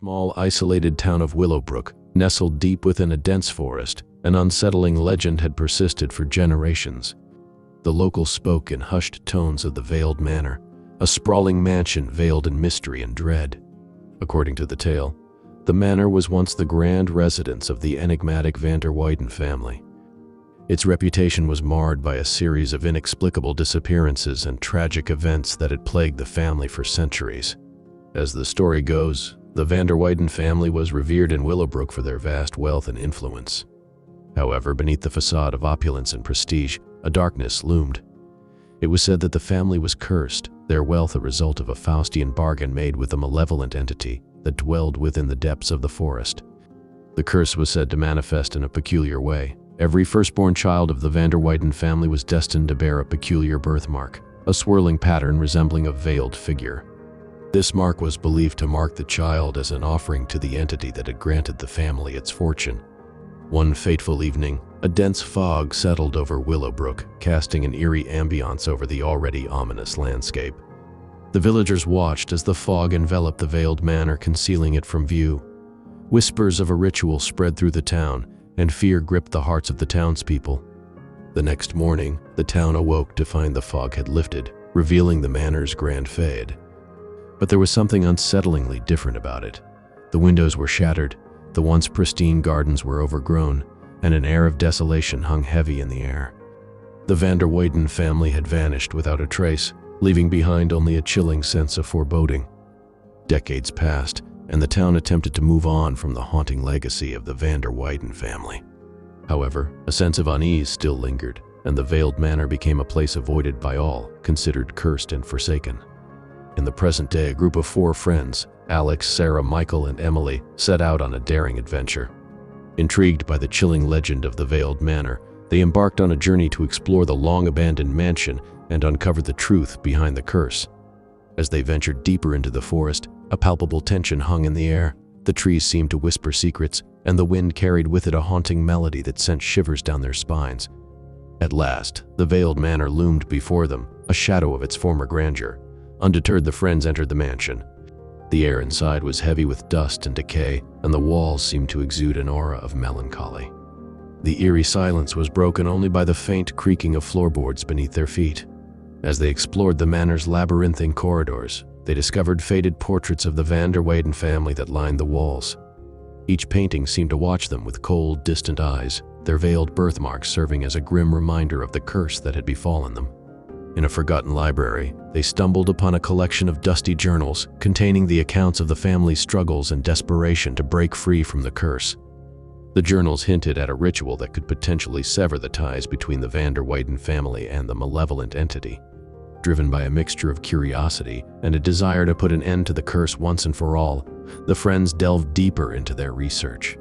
small, isolated town of Willowbrook, nestled deep within a dense forest, an unsettling legend had persisted for generations. The locals spoke in hushed tones of the Veiled Manor, a sprawling mansion veiled in mystery and dread. According to the tale, the manor was once the grand residence of the enigmatic Weyden family. Its reputation was marred by a series of inexplicable disappearances and tragic events that had plagued the family for centuries. As the story goes, the Weyden family was revered in Willowbrook for their vast wealth and influence. However, beneath the facade of opulence and prestige, a darkness loomed. It was said that the family was cursed, their wealth a result of a Faustian bargain made with a malevolent entity that dwelled within the depths of the forest. The curse was said to manifest in a peculiar way. Every firstborn child of the Weyden family was destined to bear a peculiar birthmark, a swirling pattern resembling a veiled figure. This mark was believed to mark the child as an offering to the entity that had granted the family its fortune. One fateful evening, a dense fog settled over Willowbrook, casting an eerie ambiance over the already ominous landscape. The villagers watched as the fog enveloped the Veiled Manor, concealing it from view. Whispers of a ritual spread through the town, and fear gripped the hearts of the townspeople. The next morning, the town awoke to find the fog had lifted, revealing the manor's grand fade. But there was something unsettlingly different about it. The windows were shattered, the once pristine gardens were overgrown, and an air of desolation hung heavy in the air. The Weyden family had vanished without a trace, leaving behind only a chilling sense of foreboding. Decades passed, and the town attempted to move on from the haunting legacy of the Weyden family. However, a sense of unease still lingered, and the Veiled Manor became a place avoided by all, considered cursed and forsaken. In the present day, a group of 4 friends, Alex, Sarah, Michael, and Emily, set out on a daring adventure. Intrigued by the chilling legend of the Veiled Manor, they embarked on a journey to explore the long-abandoned mansion and uncover the truth behind the curse. As they ventured deeper into the forest, a palpable tension hung in the air. The trees seemed to whisper secrets, and the wind carried with it a haunting melody that sent shivers down their spines. At last, the Veiled Manor loomed before them, a shadow of its former grandeur. Undeterred, the friends entered the mansion. The air inside was heavy with dust and decay, and the walls seemed to exude an aura of melancholy. The eerie silence was broken only by the faint creaking of floorboards beneath their feet. As they explored the manor's labyrinthine corridors, they discovered faded portraits of the Weyden family that lined the walls. Each painting seemed to watch them with cold, distant eyes, their veiled birthmarks serving as a grim reminder of the curse that had befallen them. In a forgotten library, they stumbled upon a collection of dusty journals containing the accounts of the family's struggles and desperation to break free from the curse. The journals hinted at a ritual that could potentially sever the ties between the Weyden family and the malevolent entity. Driven by a mixture of curiosity and a desire to put an end to the curse once and for all, the friends delved deeper into their research.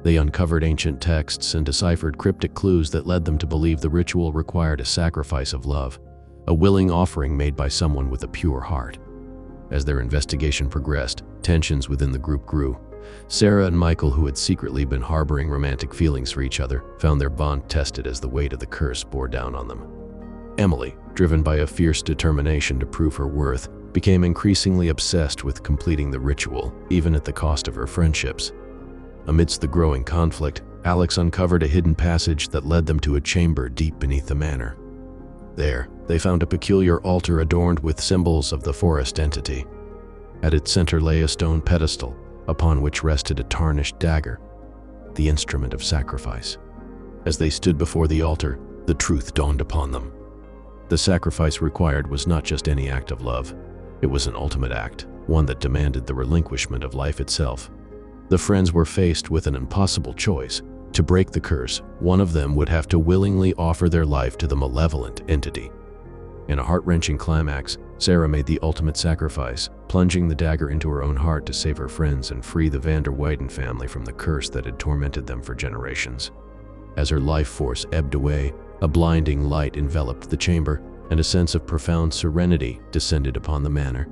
They uncovered ancient texts and deciphered cryptic clues that led them to believe the ritual required a sacrifice of love, a willing offering made by someone with a pure heart. As their investigation progressed, tensions within the group grew. Sarah and Michael, who had secretly been harboring romantic feelings for each other, found their bond tested as the weight of the curse bore down on them. Emily, driven by a fierce determination to prove her worth, became increasingly obsessed with completing the ritual, even at the cost of her friendships. Amidst the growing conflict, Alex uncovered a hidden passage that led them to a chamber deep beneath the manor. There, they found a peculiar altar adorned with symbols of the forest entity. At its center lay a stone pedestal, upon which rested a tarnished dagger, the instrument of sacrifice. As they stood before the altar, the truth dawned upon them. The sacrifice required was not just any act of love. It was an ultimate act, one that demanded the relinquishment of life itself. The friends were faced with an impossible choice. To break the curse, one of them would have to willingly offer their life to the malevolent entity. In a heart-wrenching climax, Sarah made the ultimate sacrifice, plunging the dagger into her own heart to save her friends and free the Weyden family from the curse that had tormented them for generations. As her life force ebbed away, a blinding light enveloped the chamber, and a sense of profound serenity descended upon the manor.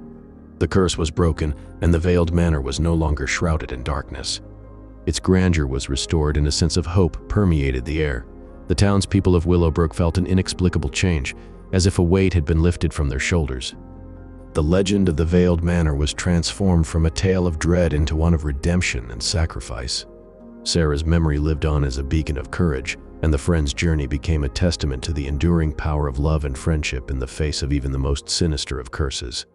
The curse was broken, and the Veiled Manor was no longer shrouded in darkness. Its grandeur was restored, and a sense of hope permeated the air. The townspeople of Willowbrook felt an inexplicable change, as if a weight had been lifted from their shoulders. The legend of the Veiled Manor was transformed from a tale of dread into one of redemption and sacrifice. Sarah's memory lived on as a beacon of courage, and the friends' journey became a testament to the enduring power of love and friendship in the face of even the most sinister of curses.